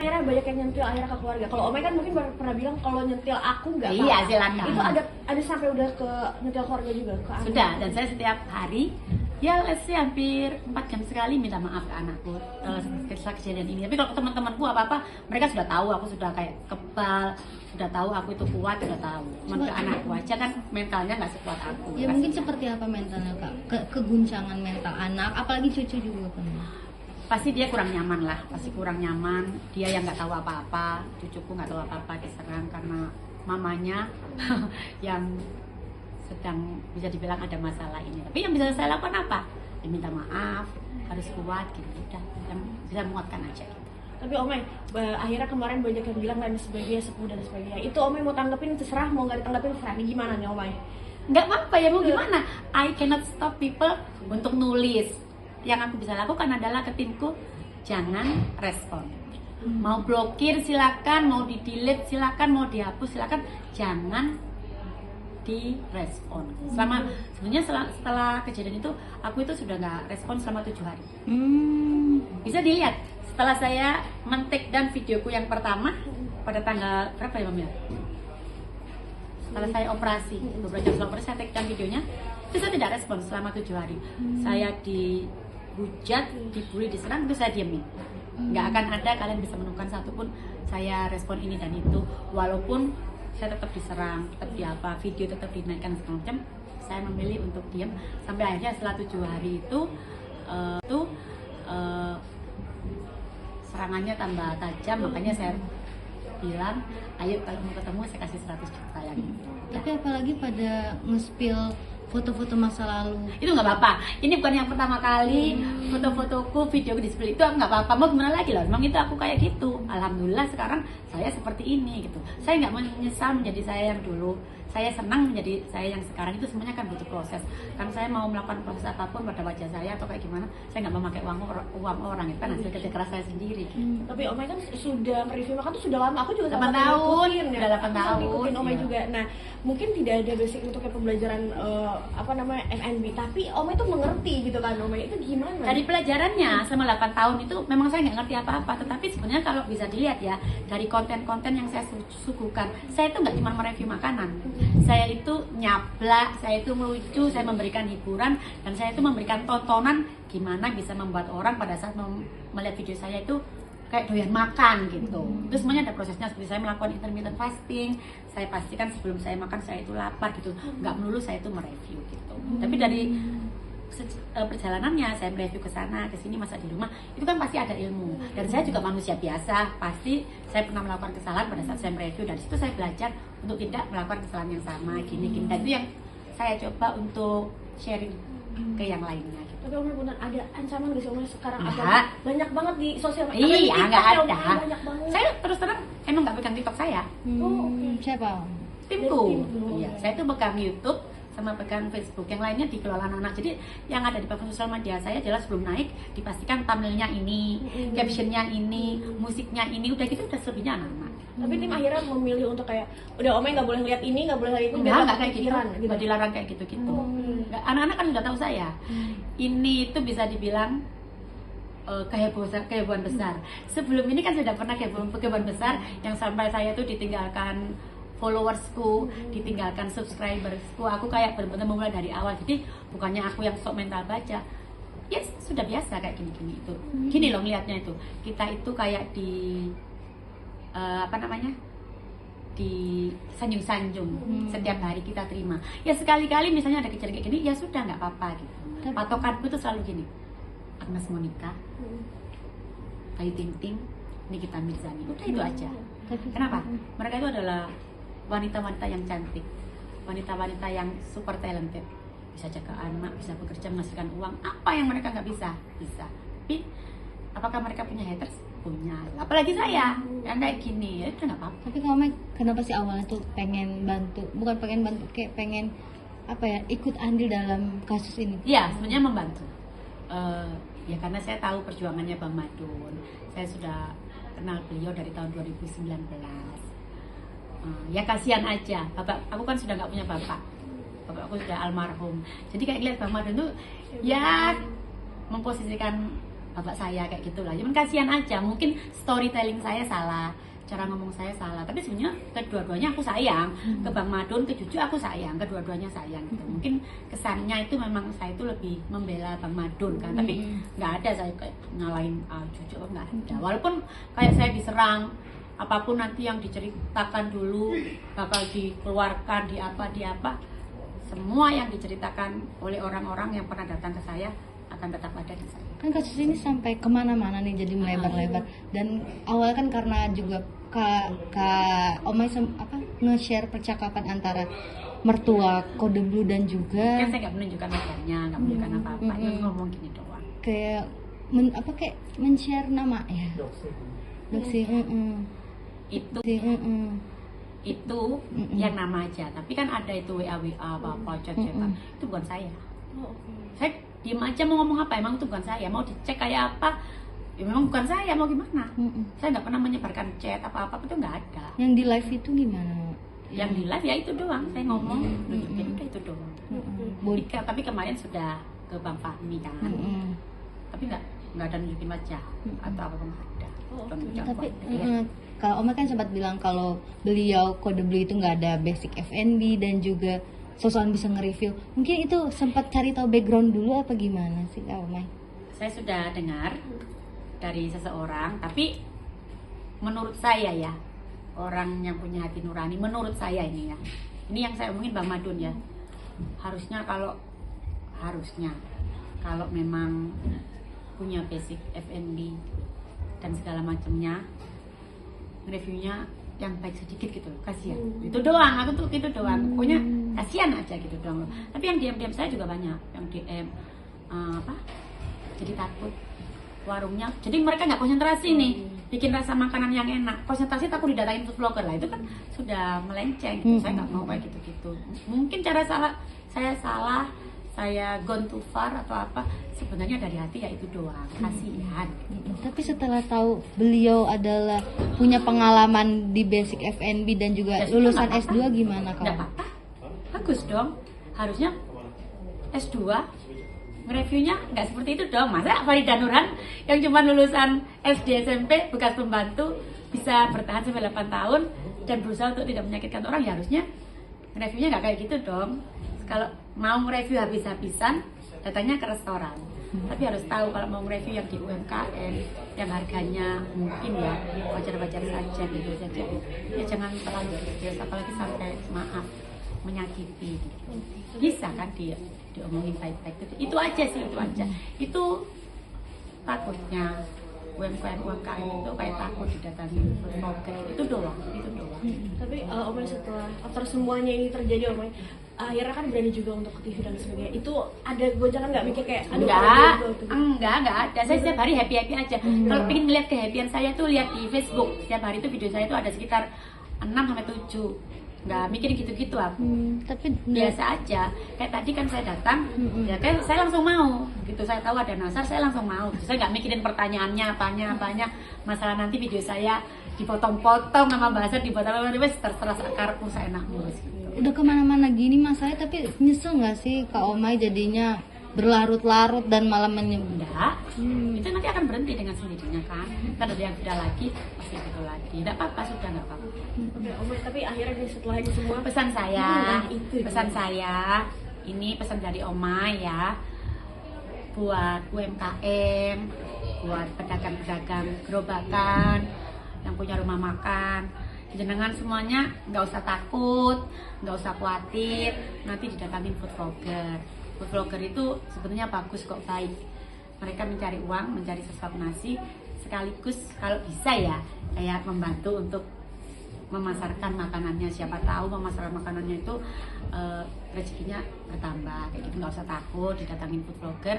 Akhirnya banyak yang nyentil akhirnya ke keluarga. Kalau Omay kan mungkin pernah bilang kalau nyentil aku nggak apa-apa. Iya, silakan. Itu ada sampai udah ke nyentil keluarga juga ke aku. Sudah, dan saya setiap hari ya let's say hampir 4 jam sekali minta maaf ke anakku setelah kejadian ini. Tapi kalau ke teman-temanku apa-apa, mereka sudah tahu aku sudah kayak kebal, sudah tahu aku itu kuat, sudah tahu. Cuman ke anakku aja kan mentalnya nggak sekuat aku. Ya mungkin seperti apa mentalnya Kak? Keguncangan mental anak, apalagi cucu juga kan. Pasti dia kurang nyaman lah, pasti kurang nyaman. Dia yang nggak tahu apa-apa, cucuku nggak tahu apa-apa diserang karena mamanya yang sedang bisa dibilang ada masalah ini. Tapi yang bisa saya lakukan apa? Ya minta maaf, harus kuat gitu. Udah, yang bisa menguatkan aja gitu. Tapi Omay, akhirnya kemarin banyak yang bilang dan sebagainya, sepuh dan sebagainya. Itu Omay mau tanggepin terserah, mau nggak ditanggepin terserah. Ini gimana nih Omay? Nggak apa-apa ya, mau gimana? I cannot stop people untuk nulis. Yang aku bisa lakukan adalah ke timku, jangan respon. Mau blokir silakan, mau di delete silakan, mau dihapus silakan, jangan direspon. Sebenarnya setelah kejadian itu, aku itu sudah nggak respon selama 7 hari. Bisa dilihat setelah saya men-take down videoku yang pertama pada tanggal berapa ya Mam ya? Setelah saya operasi, beberapa jam setelah operasi saya take down videonya, itu saya tidak respon selama 7 hari. Saya dihujat, dibully, diserang, itu saya diemin. Nggak akan ada kalian bisa menemukan satupun saya respon ini dan itu, walaupun saya tetap diserang, tetap diapa, video tetap dinaikkan segala macam. Saya memilih untuk diam sampai akhirnya setelah 7 hari itu serangannya tambah tajam, makanya saya bilang, ayo kalau mau ketemu saya kasih 100 juta yang gitu. Tapi apalagi pada nge-spill foto-foto masa lalu. Itu nggak apa-apa, ini bukan yang pertama kali foto-fotoku, videoku di-spill, itu nggak apa-apa. Mau gimana lagi loh, memang itu aku kayak gitu. Alhamdulillah sekarang saya seperti ini gitu. Saya nggak menyesal menjadi saya yang dulu, saya senang menjadi saya yang sekarang. Itu semuanya kan butuh proses. Kan saya mau melakukan proses apapun pada wajah saya atau kayak gimana, saya nggak mau pakai uang orang, itu kan hasil kerja keras saya sendiri gitu. Tapi Omay kan sudah mereview makan tuh sudah lama. Aku juga 8 tahun, udah 8 tahun. Ngikutin Omay Iya. juga. Nah, mungkin tidak ada basic untuk kayak pembelajaran FNB, tapi Omay tuh mengerti gitu kan. Omay itu gimana? Dari pelajarannya selama 8 tahun itu memang saya nggak ngerti apa-apa, tetapi sebenarnya kalau bisa dilihat ya dari konten-konten yang saya suguhkan, saya itu nggak cuma mereview makanan, saya itu nyablak, saya itu melucu, saya memberikan hiburan, dan saya itu memberikan tontonan gimana bisa membuat orang pada saat melihat video saya itu kayak doyan makan gitu. Itu semuanya ada prosesnya, seperti saya melakukan intermittent fasting, saya pastikan sebelum saya makan saya itu lapar gitu, nggak melulu saya itu mereview gitu. Tapi dari perjalanannya saya mereview ke sana ke sini, masa di rumah itu kan pasti ada ilmu, dan saya juga manusia biasa, pasti saya pernah melakukan kesalahan pada saat saya mereview. Dari situ saya belajar untuk tidak melakukan kesalahan yang sama gini, dan itu yang saya coba untuk sharing ke yang lainnya gitu. Tapi Omay benar ada ancaman gak sih Omay sekarang? Nggak. Apa banyak banget di sosial media? Iya, nggak ada. Banyak banget. Saya terus terang emang nggak pegang TikTok saya, Siapa? timku. Dari tim. Iya, saya tuh pegang YouTube sama pegang Facebook, yang lainnya dikelola anak-anak. Jadi yang ada di platform sosial media saya jelas sebelum naik dipastikan thumbnailnya ini, captionnya ini, musiknya ini, udah gitu udah selebihnya anak-anak. Tapi tim akhirnya memilih untuk kayak udah Omay nggak boleh lihat ini, nggak boleh lihat itu, Nggak kayak gitu, pikiran, nggak dilarang kayak gitu-gitu. Nggak, anak-anak kan udah tahu saya. Ini itu bisa dibilang kehebohan besar. Sebelum ini kan sudah pernah kehebohan besar yang sampai saya tuh ditinggalkan followersku, ditinggalkan subscribersku. Aku kayak benar-benar memulai dari awal. Jadi bukannya aku yang sok mental baja, ya sudah biasa kayak gini-gini itu. Gini loh ngelihatnya itu. Kita itu kayak di di sanjung-sanjung. Setiap hari kita terima. Ya sekali-kali misalnya ada kejadian kayak gini, ya sudah nggak apa-apa gitu. Patokanku tuh selalu gini. Agnes Monica, Ayu Ting Ting, Nikita Mirzani. Udah itu aja. Kenapa? Mereka itu adalah wanita-wanita yang cantik, wanita-wanita yang super talented, bisa jaga anak, bisa bekerja menghasilkan uang. Apa yang mereka nggak bisa? Bisa. Tapi apakah mereka punya haters? Punya. Apalagi saya yang kayak gini, ya itu nggak apa-apa. Tapi kamu kenapa sih awalnya tuh pengen bantu? Bukan pengen bantu, kayak pengen apa ya, ikut andil dalam kasus ini? Iya, sebenarnya membantu. Ya karena saya tahu perjuangannya Bang Madun. Saya sudah kenal beliau dari tahun 2019. Ya kasihan aja, bapak aku kan sudah nggak punya bapak aku sudah almarhum. Jadi kayak lihat Bang Madun tuh ya memposisikan bapak saya kayak gitulah. Cuman kasihan aja, mungkin storytelling saya salah, cara ngomong saya salah, tapi sebenarnya kedua-duanya aku sayang. Ke Bang Madun, ke Cucu aku sayang, kedua-duanya sayang gitu. Mungkin kesannya itu memang saya itu lebih membela Bang Madun kan, tapi nggak ada saya kayak nyalain Cucu, nggak ada. Walaupun kayak saya diserang, apapun nanti yang diceritakan dulu bakal dikeluarkan di apa, semua yang diceritakan oleh orang-orang yang pernah datang ke saya akan tetap ada di saya. Kan kasus ini sampai kemana-mana nih, jadi melebar-lebar. Dan awal kan karena juga Kak Omay nge-share percakapan antara mertua Kode Blue dan juga Kan saya nggak menunjukkan wajahnya, nggak menunjukkan apa-apa, dia ngomong gini doang. kayak kayak men-share nama ya. Doksi. Itu yang nama aja, tapi kan ada itu WA apa chat-chatan, itu bukan saya. Saya diem aja, mau ngomong apa emang itu bukan saya, mau dicek kayak apa ya memang bukan saya, mau gimana. Saya nggak pernah menyebarkan chat apa itu, nggak ada. Yang di live itu gimana? Yang di live ya itu doang, saya ngomong nunjukin itu doang. Tapi kemarin sudah ke Bang Fahmi kan, tapi nggak ada nunjukin wajah atau apa nggak ada. Tapi kalau Oma kan sempat bilang kalau beliau Kode Blue itu nggak ada basic F&B dan juga sosokan bisa nge-review. Mungkin itu sempat cari tahu background dulu apa gimana sih Kak Omay? Saya sudah dengar dari seseorang, tapi menurut saya ya, orang yang punya hati nurani, menurut saya ini ya, ini yang saya omongin Bang Madun ya, harusnya kalau memang punya basic F&B dan segala macamnya, reviewnya yang baik sedikit gitu loh, kasihan. Itu doang, aku tuh itu doang. Pokoknya kasihan aja gitu doang loh. Tapi yang diam-diam saya juga banyak, yang DM jadi takut warungnya. Jadi mereka nggak konsentrasi nih, bikin rasa makanan yang enak. Konsentrasi takut didatangin food vlogger lah, itu kan sudah melenceng gitu. Saya nggak mau kayak gitu-gitu. Mungkin cara saya salah, saya gone too far atau apa, sebenarnya dari hati ya itu doang, kasihan. Tapi setelah tahu beliau adalah punya pengalaman di basic F&B dan juga lulusan S2 gimana Nggak kalau? apa-apa, bagus dong. Harusnya S2 nge-reviewnya nggak seperti itu dong. Masa Farida Nurhan yang cuma lulusan SD SMP bekas pembantu bisa bertahan sampai 8 tahun dan berusaha untuk tidak menyakitkan orang, ya harusnya nge-reviewnya nggak kayak gitu dong. Kalau mau nge-review habis-habisan, datangnya ke restoran. Tapi harus tahu kalau mau nge-review yang di UMKM, yang harganya mungkin ya wajar-wajar saja gitu saja. Ya jangan terlalu serius, apalagi sampai maaf menyakiti. Gitu. Bisa kan diomongin baik-baik gitu. Itu aja sih, itu aja. Itu takutnya UMKM itu kayak takut didatangi vlogger, itu doang. Tapi Omay setelah after semuanya ini terjadi, Omay akhirnya kan berani juga untuk ke TV dan sebagainya. Itu ada gojangan nggak mikir kayak aduh, enggak ada. Saya setiap hari happy aja. Kalau pengen ngeliat kehappian saya tuh lihat di Facebook. Setiap hari itu video saya tuh ada sekitar 6-7. Nggak mikirin gitu-gitu aku. Tapi Biasa aja. Kayak tadi kan saya datang, ya kan saya langsung mau. Gitu saya tahu ada Nasar, saya langsung mau. Saya nggak mikirin pertanyaannya, apanya. Masalah nanti video saya dipotong-potong sama bahasa dipotong-potong, terserah akarku saya enak ngurus. udah kemana-mana gini masalahnya, tapi nyesel nggak sih Kak Omay jadinya berlarut-larut dan malah Enggak, itu nanti akan berhenti dengan sendirinya kan. Kan ada yang sudah lagi, pasti itu lagi. Enggak apa-apa, sudah enggak apa-apa. Oke, Omay, tapi akhirnya setelah ini semua Pesan saya, ini pesan dari Omay ya, buat UMKM, buat pedagang-pedagang gerobakan, yang punya rumah makan, jenengan semuanya nggak usah takut, nggak usah khawatir, nanti didatangin food vlogger. Food vlogger itu sebetulnya bagus kok, baik. Mereka mencari uang, mencari sesuap nasi, sekaligus kalau bisa ya kayak membantu untuk memasarkan makanannya. Siapa tahu memasarkan makanannya itu rezekinya bertambah, kayak gitu. Nggak usah takut didatangin food vlogger,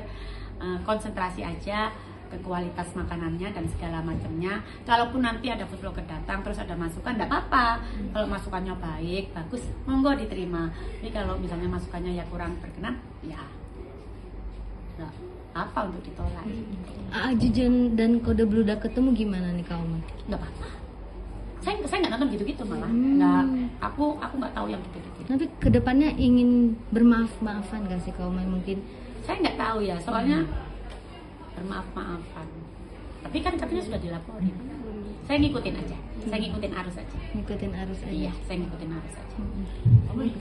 konsentrasi aja ke kualitas makanannya dan segala macamnya. Kalaupun nanti ada food vlogger datang terus ada masukan, enggak apa-apa. Kalau masukannya baik, bagus, monggo diterima. Tapi kalau misalnya masukannya ya kurang berkenan, ya enggak apa untuk ditolak. Jujen dan Kode Blue udah ketemu gimana nih Kak Omay? Enggak apa-apa. Saya nggak nonton gitu-gitu malah. Nggak, aku nggak tahu yang gitu-gitu. Tapi kedepannya ingin bermaaf-maafan gak sih Kak Omay mungkin? Saya nggak tahu ya, soalnya bermaaf-maafan. Tapi kan katanya sudah dilaporin. Saya ngikutin aja, saya ngikutin arus aja. Ngikutin arus aja. Iya, saya ngikutin arus aja. Mm-mm.